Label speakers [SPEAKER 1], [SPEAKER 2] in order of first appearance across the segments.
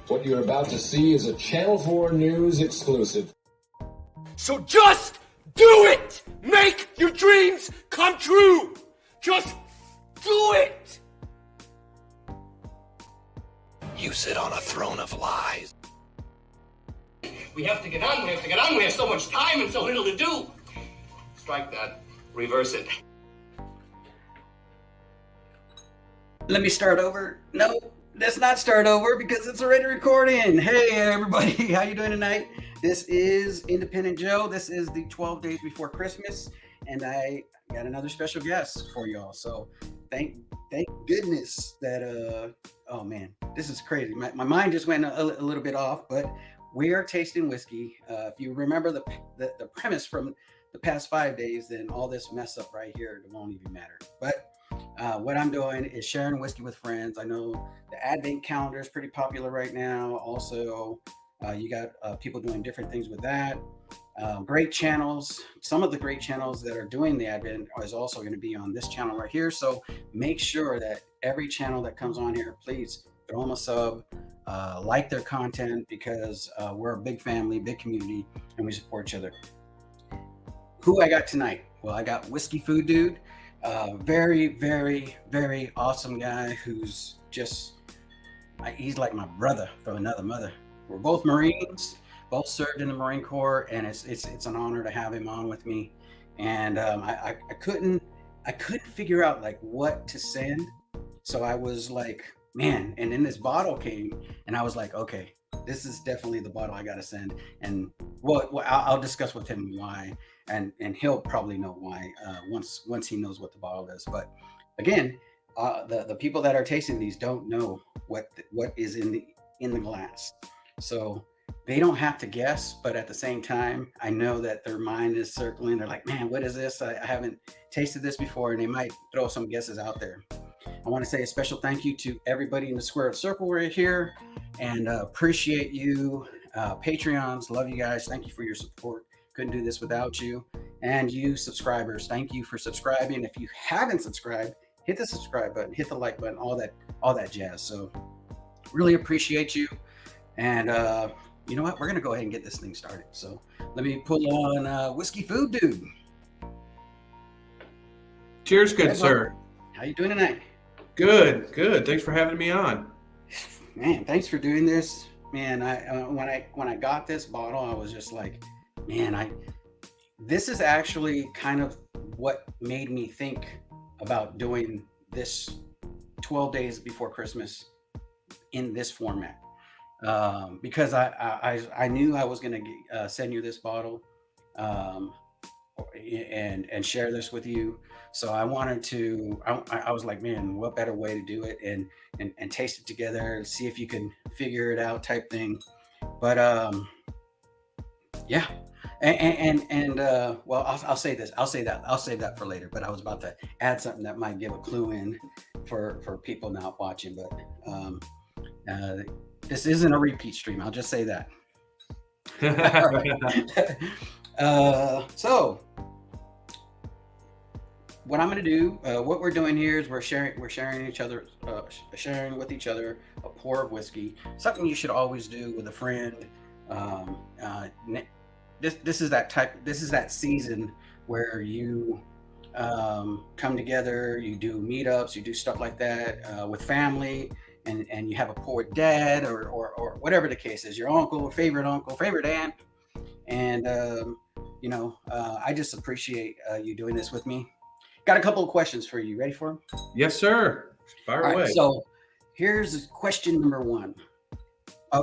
[SPEAKER 1] What you're about to see is a Channel 4 News exclusive.
[SPEAKER 2] So just do it! Make your dreams come true! Just do it!
[SPEAKER 3] You sit on a throne of lies.
[SPEAKER 2] We have to get on, we have so much time and so little to do. Strike that. Reverse it.
[SPEAKER 4] Let me start over. No, let's not start over because it's already recording. Hey everybody, how you doing tonight? This is Independent Joe. This is the 12 days before Christmas, and I got another special guest for y'all. So thank goodness that oh man, this is crazy. My mind just went a little bit off, but we are tasting whiskey. If you remember the premise from the past 5 days, then all this mess up right here, it won't even matter. But what I'm doing is sharing whiskey with friends. I know the Advent calendar is pretty popular right now. Also, you got people doing different things with that. Great channels. Some of the great channels that are doing the Advent is also going to be on this channel right here. So make sure that every channel that comes on here, please throw them a sub, like their content, because we're a big family, big community, and we support each other. Who I got tonight? Well, I got Whiskey Food Dude. Very, very, very awesome guy who's just, he's like my brother from another mother. We're both Marines, both served in the Marine Corps, and it's an honor to have him on with me. And I couldn't figure out like what to send. So I was like, man, and then this bottle came and I was like, okay, this is definitely the bottle I got to send. And well, I'll discuss with him why. And he'll probably know why once he knows what the bottle is. But again, the people that are tasting these don't know what is in the glass, so they don't have to guess. But at the same time, I know that their mind is circling. They're like, man, what is this? I haven't tasted this before, and they might throw some guesses out there. I want to say a special thank you to everybody in the square circle right here, and appreciate you, Patreons. Love you guys. Thank you for your support. Couldn't do this without you. And you subscribers, thank you for subscribing. If you haven't subscribed, hit the subscribe button, hit the like button, all that jazz. So really appreciate you. And you know what? We're gonna go ahead and get this thing started. So let me pull on Whiskey Food Dude.
[SPEAKER 5] Cheers, good sir.
[SPEAKER 4] How you doing tonight?
[SPEAKER 5] Good. Thanks for having me on.
[SPEAKER 4] Man, thanks for doing this. Man, when I got this bottle, I was just like, man, this is actually kind of what made me think about doing this 12 days before Christmas in this format, because I knew I was going to send you this bottle and share this with you. So I wanted to, I was like, man, what better way to do it and taste it together, see if you can figure it out type thing. But yeah. And well, I'll say this. I'll save that for later. But I was about to add something that might give a clue in for people not watching. But this isn't a repeat stream. I'll just say that. So what I'm going to do, what we're doing here is we're sharing with each other a pour of whiskey. Something you should always do with a friend. This is that season where you come together, you do meetups, you do stuff like that with family, and you have a pour with dad or whatever the case is, your uncle, favorite aunt. And I just appreciate you doing this with me. Got a couple of questions for you. Ready for them?
[SPEAKER 5] Yes, sir. Fire away.
[SPEAKER 4] Right, so here's question number one.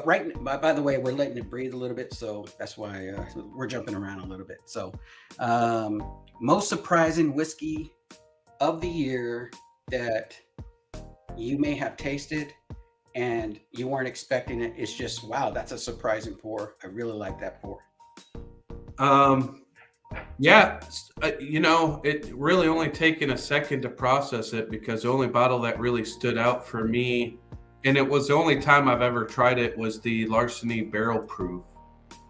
[SPEAKER 4] Right. By the way, we're letting it breathe a little bit, so that's why we're jumping around a little bit. So, most surprising whiskey of the year that you may have tasted and you weren't expecting it. It's just, wow, that's a surprising pour. I really like that pour.
[SPEAKER 5] Yeah, it really only taken a second to process it, because the only bottle that really stood out for me, and it was the only time I've ever tried it, was the Larceny Barrel Proof.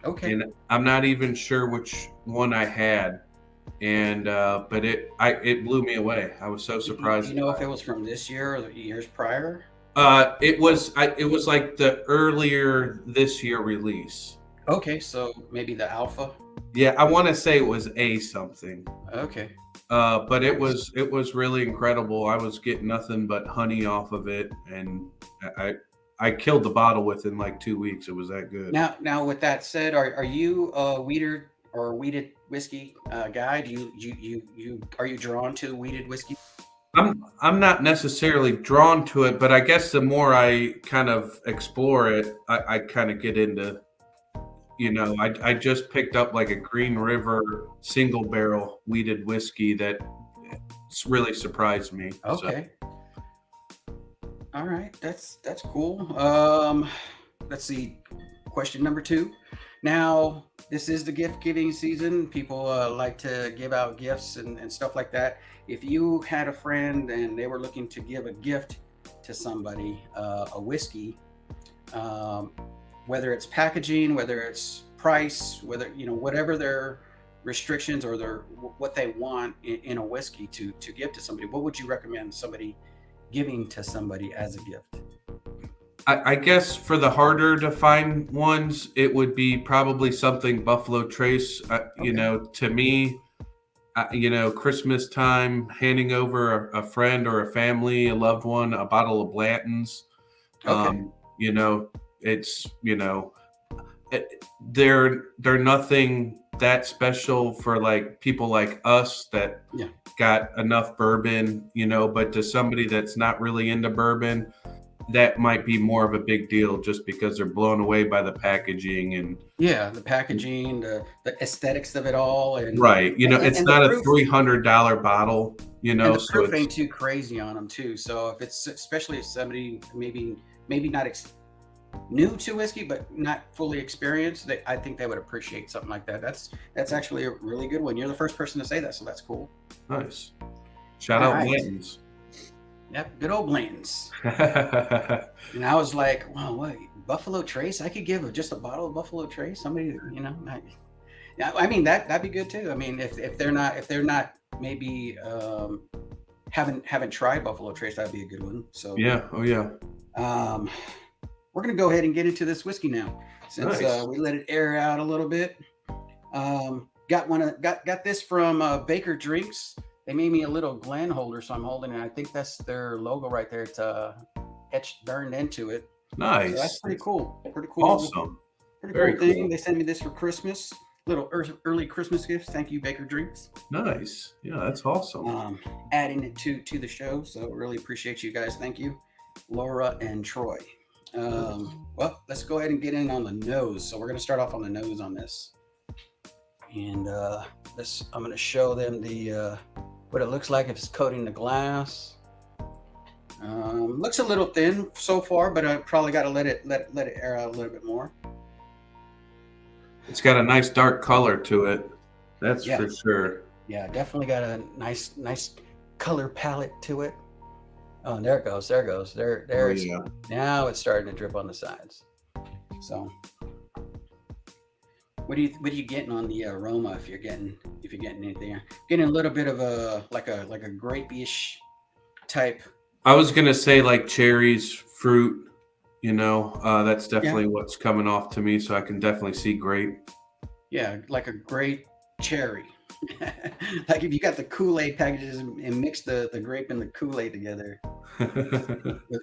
[SPEAKER 4] Okay.
[SPEAKER 5] And I'm not even sure which one I had, and but it blew me away. I was so surprised.
[SPEAKER 4] You know if it was from this year or the years prior?
[SPEAKER 5] It was like the earlier this year release.
[SPEAKER 4] Okay, so maybe the alpha.
[SPEAKER 5] Yeah, I want to say it was A something.
[SPEAKER 4] Okay.
[SPEAKER 5] But it
[SPEAKER 4] Nice.
[SPEAKER 5] was really incredible. I was getting nothing but honey off of it, and I killed the bottle within like 2 weeks. It was that good.
[SPEAKER 4] Now, with that said, are you a weeder or weeded whiskey guy? Do you are you drawn to weeded whiskey?
[SPEAKER 5] I'm not necessarily drawn to it, but I guess the more I kind of explore it, I kind of get into. I just picked up like a Green River single barrel weeded whiskey that really surprised me. So
[SPEAKER 4] Okay. All right. That's cool. Let's see. Question number 2. Now, this is the gift giving season. People like to give out gifts and stuff like that. If you had a friend and they were looking to give a gift to somebody, a whiskey, um, whether it's packaging, whether it's price, whether whatever their restrictions or their what they want in a whiskey to give to somebody, what would you recommend somebody giving to somebody as a gift?
[SPEAKER 5] I guess for the harder to find ones, it would be probably something Buffalo Trace.
[SPEAKER 4] Okay.
[SPEAKER 5] To me, Christmas time, handing over a friend or a family, a loved one, a bottle of Blanton's.
[SPEAKER 4] Okay.
[SPEAKER 5] It's they're nothing that special for like people like us that
[SPEAKER 4] Yeah.
[SPEAKER 5] got enough bourbon, but to somebody that's not really into bourbon, that might be more of a big deal just because they're blown away by the packaging and
[SPEAKER 4] Yeah, the packaging, the aesthetics of it all,
[SPEAKER 5] right. It's
[SPEAKER 4] and the
[SPEAKER 5] not a
[SPEAKER 4] proof,
[SPEAKER 5] $300 bottle,
[SPEAKER 4] and the
[SPEAKER 5] so
[SPEAKER 4] proof
[SPEAKER 5] it's
[SPEAKER 4] ain't too crazy on them too. So if it's especially if somebody maybe not new to whiskey but not fully experienced, I think they would appreciate something like that. That's actually a really good one. You're the first person to say that, so that's cool.
[SPEAKER 5] nice. Shout
[SPEAKER 4] All
[SPEAKER 5] out
[SPEAKER 4] right.
[SPEAKER 5] Blanton's.
[SPEAKER 4] Yep, good old Blanton's. And I was like, wow, what, Buffalo Trace? I could give just a bottle of Buffalo Trace. Somebody, yeah, I mean that'd be good too. I mean, if they're not maybe haven't tried Buffalo Trace, that'd be a good one. So
[SPEAKER 5] Yeah. Oh yeah.
[SPEAKER 4] um, we're gonna go ahead and get into this whiskey now, since
[SPEAKER 5] Nice.
[SPEAKER 4] we let it air out a little bit. Got this from Baker Drinks. They made me a little Glen holder, so I'm holding it. I think that's their logo right there. It's etched burned into it. So that's
[SPEAKER 5] Nice.
[SPEAKER 4] pretty cool. Pretty cool.
[SPEAKER 5] Awesome.
[SPEAKER 4] Pretty
[SPEAKER 5] Very
[SPEAKER 4] cool thing.
[SPEAKER 5] cool.
[SPEAKER 4] They sent me this for Christmas. Little early Christmas gifts. Thank you, Baker Drinks.
[SPEAKER 5] Nice. Yeah, that's awesome.
[SPEAKER 4] Adding it to the show. So really appreciate you guys. Thank you, Laura and Troy. Well, let's go ahead and get in on the nose. So we're going to start off on the nose on this, and I'm going to show them the what it looks like if it's coating the glass. Looks a little thin so far, but I probably got to let it air out a little bit more.
[SPEAKER 5] It's got a nice dark color to it. That's
[SPEAKER 4] Yeah.
[SPEAKER 5] for sure.
[SPEAKER 4] Yeah, definitely got a nice color palette to it. Oh, there it goes. There
[SPEAKER 5] Oh,
[SPEAKER 4] it's
[SPEAKER 5] yeah.
[SPEAKER 4] now it's starting to drip on the sides. So, what are you getting on the aroma if you're getting anything? Getting a little bit of a like a grapey-ish type.
[SPEAKER 5] I was gonna say like cherries, fruit. That's
[SPEAKER 4] Yeah,
[SPEAKER 5] definitely what's coming off to me. So I can definitely see grape.
[SPEAKER 4] yeah, like a grape cherry. Like if you got the Kool-Aid packages and mix the grape and the Kool-Aid together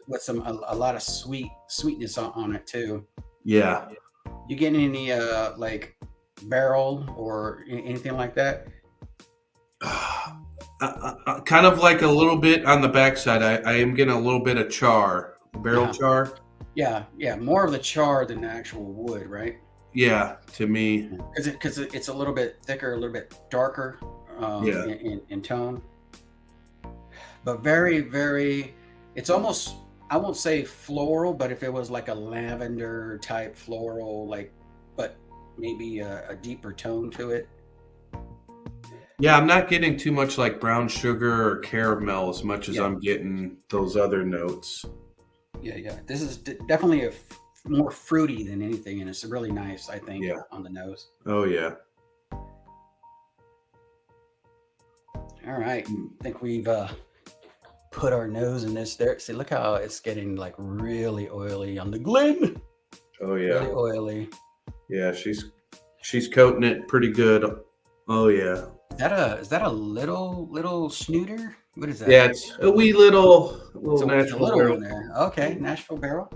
[SPEAKER 4] with some a lot of sweetness on it too.
[SPEAKER 5] Yeah.
[SPEAKER 4] You getting any like barrel or anything like that?
[SPEAKER 5] Kind of like a little bit on the backside. I am getting a little bit of char, barrel
[SPEAKER 4] Yeah,
[SPEAKER 5] char.
[SPEAKER 4] yeah, more of the char than the actual wood, right?
[SPEAKER 5] Yeah, to me.
[SPEAKER 4] Because it's a little bit thicker, a little bit darker
[SPEAKER 5] Yeah.
[SPEAKER 4] in tone, but very, very. It's almost, I won't say floral, but if it was like a lavender type floral, like, but maybe a deeper tone to it.
[SPEAKER 5] Yeah, I'm not getting too much like brown sugar or caramel as much as
[SPEAKER 4] Yeah,
[SPEAKER 5] I'm getting those other notes.
[SPEAKER 4] yeah. This is definitely more fruity than anything, and it's really nice, I think,
[SPEAKER 5] Yeah.
[SPEAKER 4] on the nose.
[SPEAKER 5] Oh yeah.
[SPEAKER 4] All right,
[SPEAKER 5] Mm.
[SPEAKER 4] I think we've put our nose in this. There, see, look how it's getting like really oily on the Glen.
[SPEAKER 5] Oh yeah,
[SPEAKER 4] Really oily.
[SPEAKER 5] yeah. She's coating it pretty good. Oh yeah.
[SPEAKER 4] Is that a little snooter? What is that?
[SPEAKER 5] Yeah, it's a wee little
[SPEAKER 4] It's a
[SPEAKER 5] Nashville
[SPEAKER 4] little
[SPEAKER 5] barrel.
[SPEAKER 4] one there. Okay, Nashville barrel.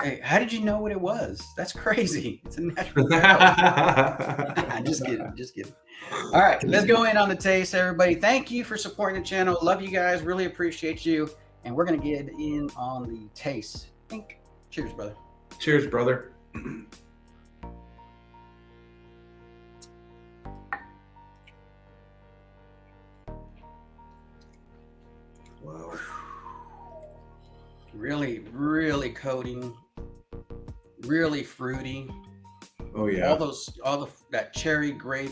[SPEAKER 4] Hey, how did you know what it was? That's crazy. It's a Nashville barrel. Just kidding. Just kidding. All right, let's go in on the taste, everybody. Thank you for supporting the channel. Love you guys. Really appreciate you. And we're gonna get in on the taste. Think. Cheers, brother.
[SPEAKER 5] Cheers, brother. Wow.
[SPEAKER 4] Really coating. Really fruity.
[SPEAKER 5] Oh yeah.
[SPEAKER 4] That cherry grape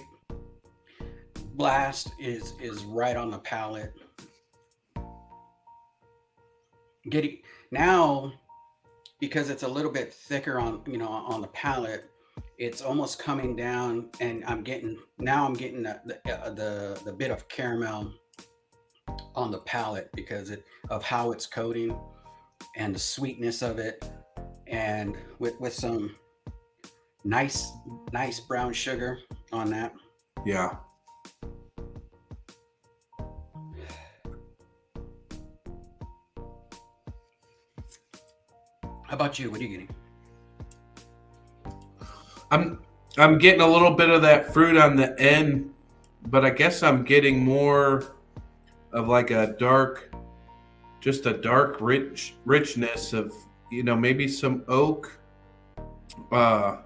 [SPEAKER 4] blast is right on the palate. Getting now, because it's a little bit thicker on the palate, it's almost coming down, and I'm getting the bit of caramel on the palate because of how it's coating and the sweetness of it, and with some nice brown sugar on that.
[SPEAKER 5] Yeah.
[SPEAKER 4] How about you? What are you getting?
[SPEAKER 5] I'm getting a little bit of that fruit on the end, but I guess I'm getting more of like a dark richness of, maybe some oak. But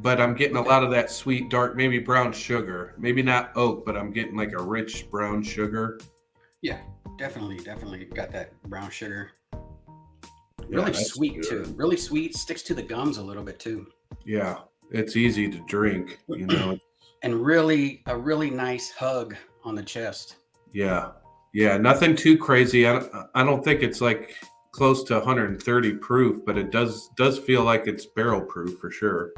[SPEAKER 5] I'm getting a lot of that sweet, dark, maybe brown sugar. Maybe not oak, but I'm getting like a rich brown sugar.
[SPEAKER 4] Yeah, definitely got that brown sugar.
[SPEAKER 5] Yeah,
[SPEAKER 4] Really sweet
[SPEAKER 5] good.
[SPEAKER 4] too. Really sweet. Sticks to the gums a little bit too.
[SPEAKER 5] Yeah, it's easy to drink,
[SPEAKER 4] And really a really nice hug on the chest.
[SPEAKER 5] Yeah, nothing too crazy. I don't think it's like close to 130 proof, but it does feel like it's barrel proof for sure.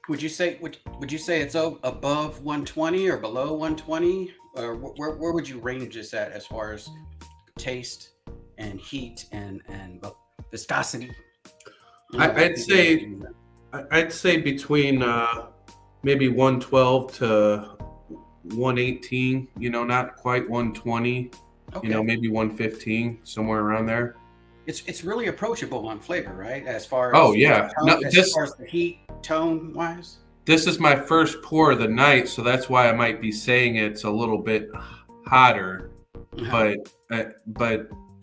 [SPEAKER 4] Would you say it's above 120 or below 120, or where would you range this at as far as taste and heat and viscosity?
[SPEAKER 5] I'd say between maybe 112 to 118. Not quite 120.
[SPEAKER 4] Okay.
[SPEAKER 5] Maybe 115, somewhere around there.
[SPEAKER 4] It's really approachable on flavor, right? As far as
[SPEAKER 5] far as
[SPEAKER 4] the heat tone wise.
[SPEAKER 5] This is my first pour of the night, so that's why I might be saying it's a little bit hotter, but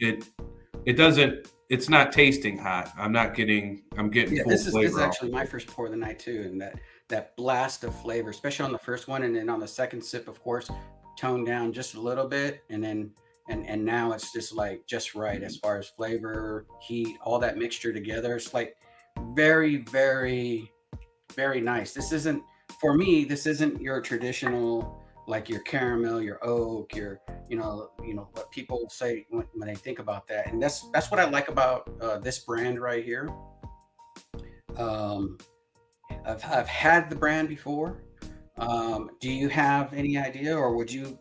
[SPEAKER 5] it doesn't. It's not tasting hot. I'm getting full flavor.
[SPEAKER 4] This is actually my first pour of the night too, and that blast of flavor, especially on the first one, and then on the second sip, of course, toned down just a little bit, and then and now it's just like just right as far as flavor, heat, all that mixture together. It's like very, very, very nice. This isn't, for me, this isn't your traditional, like your caramel, your oak, your what people say when they think about that. And that's what I like about this brand right here. I've had the brand before. Do you have any idea, or would you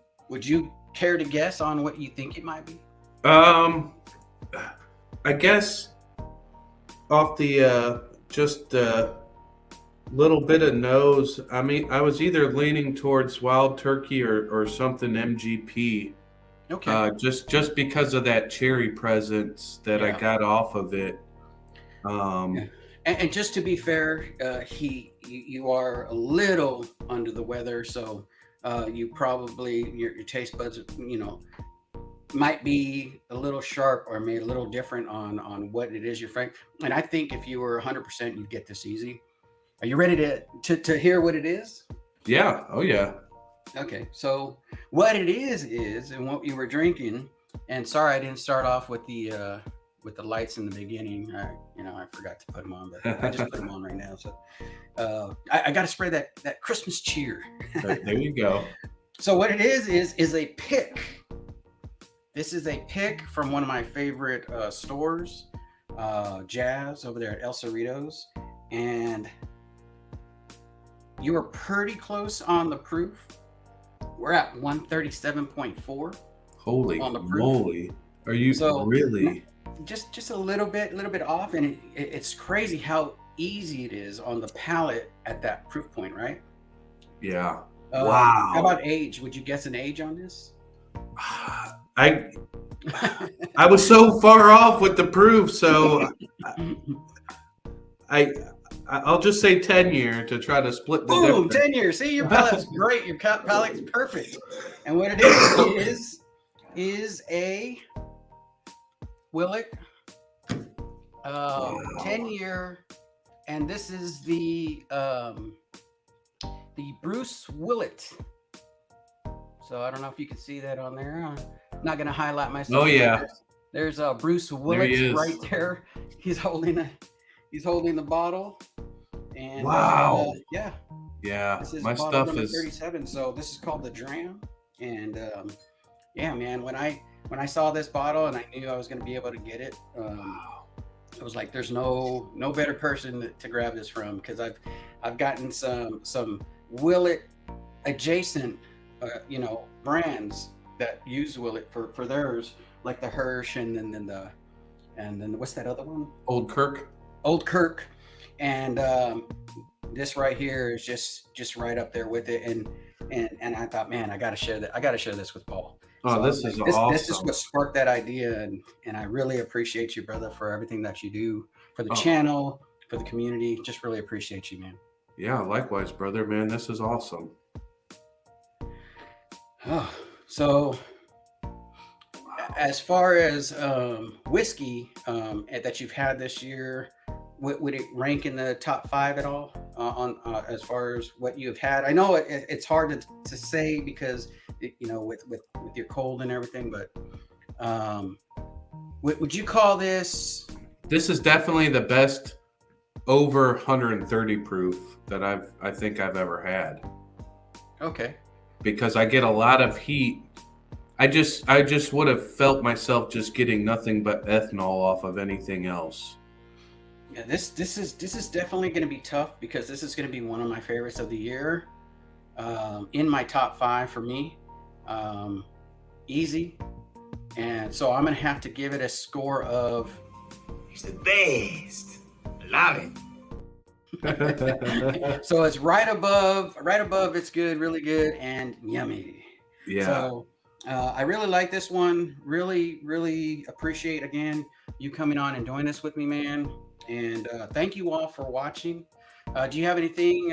[SPEAKER 4] care to guess on what you think it might be?
[SPEAKER 5] I guess off the just little bit of nose. I mean, I was either leaning towards Wild Turkey or something MGP.
[SPEAKER 4] Okay.
[SPEAKER 5] Just because of that cherry presence that I got off of it.
[SPEAKER 4] And just to be fair, you are a little under the weather, so you probably your taste buds, might be a little sharp or made a little different on what it is you're frank. And I think if you were 100%, you'd get this easy. Are you ready to hear what it is?
[SPEAKER 5] Yeah. Oh yeah.
[SPEAKER 4] Okay. So what it is and what you were drinking. And sorry, I didn't start off with the lights in the beginning. I forgot to put them on, but I just put them on right now. So I got to spread that Christmas cheer.
[SPEAKER 5] There you go.
[SPEAKER 4] So what it is a pick. This is a pick from one of my favorite stores, Jazz over there at El Cerritos, and you were pretty close on the proof. We're at 137.4.
[SPEAKER 5] Holy
[SPEAKER 4] on the proof.
[SPEAKER 5] moly! Are you really?
[SPEAKER 4] Just a little bit off, and it's crazy how easy it is on the palate at that proof point, right?
[SPEAKER 5] Yeah.
[SPEAKER 4] Wow. How about age? Would you guess an age on this?
[SPEAKER 5] I was so far off with the proof, so I'll just say 10 year to try to split the
[SPEAKER 4] Boom,
[SPEAKER 5] difference.
[SPEAKER 4] 10 years. See, your palate's great. Your palate's perfect. And what it is a Willet 10-year, and this is the Bruce Willet. So I don't know if you can see that on there. I'm not going to highlight myself.
[SPEAKER 5] Oh yeah.
[SPEAKER 4] There's Bruce Willet right there. He's holding the bottle. And
[SPEAKER 5] wow.
[SPEAKER 4] Yeah.
[SPEAKER 5] This is
[SPEAKER 4] my
[SPEAKER 5] stuff
[SPEAKER 4] number
[SPEAKER 5] is
[SPEAKER 4] 37. So this is called the Dram. And yeah, man, when I saw this bottle and I knew I was going to be able to get it, I was like, there's no better person to grab this from, because I've gotten some Willet adjacent brands that use Willet for theirs, like the Hirsch and then what's that other one?
[SPEAKER 5] Old Kirk.
[SPEAKER 4] And this right here is just right up there with it, and I thought, man, I gotta share this with Paul.
[SPEAKER 5] Oh,
[SPEAKER 4] so
[SPEAKER 5] this is awesome.
[SPEAKER 4] This is what sparked that idea, and I really appreciate you, brother, for everything that you do for the channel, for the community. Just really appreciate you, man.
[SPEAKER 5] Yeah, likewise, brother, man. This is awesome.
[SPEAKER 4] Oh, so as far as whiskey that you've had this year, would it rank in the top 5 at all on as far as what you've had? I know it's hard to say because with your cold and everything, but would you call this?
[SPEAKER 5] This is definitely the best over 130 proof that I think I've ever had.
[SPEAKER 4] Okay. Because
[SPEAKER 5] I get a lot of heat. I just would have felt myself just getting nothing but ethanol off of anything else.
[SPEAKER 4] Yeah, this is definitely going to be tough, because this is going to be one of my favorites of the year. In my top 5 for me, easy. And so I'm going to have to give it a score of.
[SPEAKER 2] He's the best. Love it.
[SPEAKER 4] So it's right above. It's good, really good, and yummy.
[SPEAKER 5] Yeah.
[SPEAKER 4] So I really like this one. Really, really appreciate again you coming on and doing this with me, man. And thank you all for watching. Do you have anything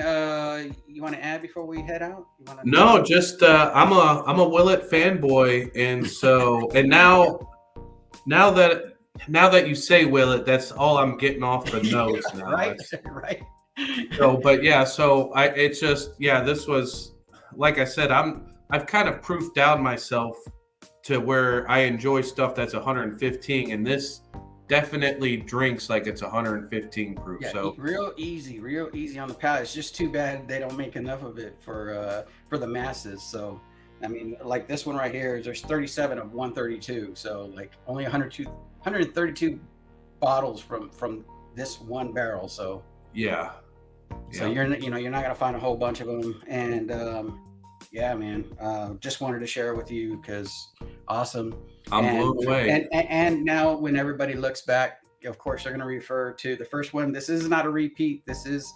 [SPEAKER 4] you want to add before we head out?
[SPEAKER 5] No, just I'm a Willet fanboy, and so now that you say Willet, that's all I'm getting off the nose now.
[SPEAKER 4] Right.
[SPEAKER 5] So, but yeah, this was, like I said, I've kind of proofed down myself to where I enjoy stuff that's 115, and this definitely drinks like it's 115 proof.
[SPEAKER 4] Yeah,
[SPEAKER 5] so
[SPEAKER 4] real easy on the palate. It's just too bad they don't make enough of it for the masses. So I mean, like this one right here, there's 37 of 132, so like only 132 bottles from this one barrel. So
[SPEAKER 5] yeah.
[SPEAKER 4] So you're not gonna find a whole bunch of them. And yeah, man, just wanted to share it with you because awesome.
[SPEAKER 5] I'm blown away.
[SPEAKER 4] And now when everybody looks back, of course, they're going to refer to the first one. This is not a repeat. This is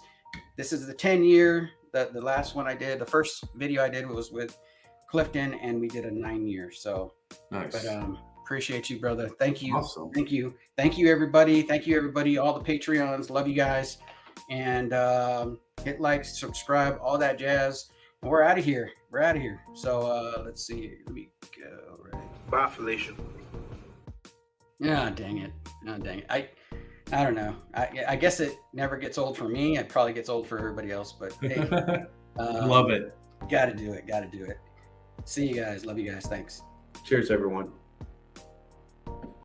[SPEAKER 4] the 10-year. The last one I did, the first video I did was with Clifton, and we did a 9-year. So
[SPEAKER 5] nice.
[SPEAKER 4] But appreciate you, brother. Thank you.
[SPEAKER 5] Awesome.
[SPEAKER 4] Thank you, everybody. Thank you, everybody. All the Patreons. Love you guys. And hit like, subscribe, all that jazz. And we're out of here. So let's see. Let me go. Right.
[SPEAKER 2] Bye, Felicia.
[SPEAKER 4] Yeah, dang it. I don't know. I guess it never gets old for me. It probably gets old for everybody else. But hey,
[SPEAKER 5] love it.
[SPEAKER 4] Got to do it. See you guys. Love you guys. Thanks.
[SPEAKER 5] Cheers, everyone.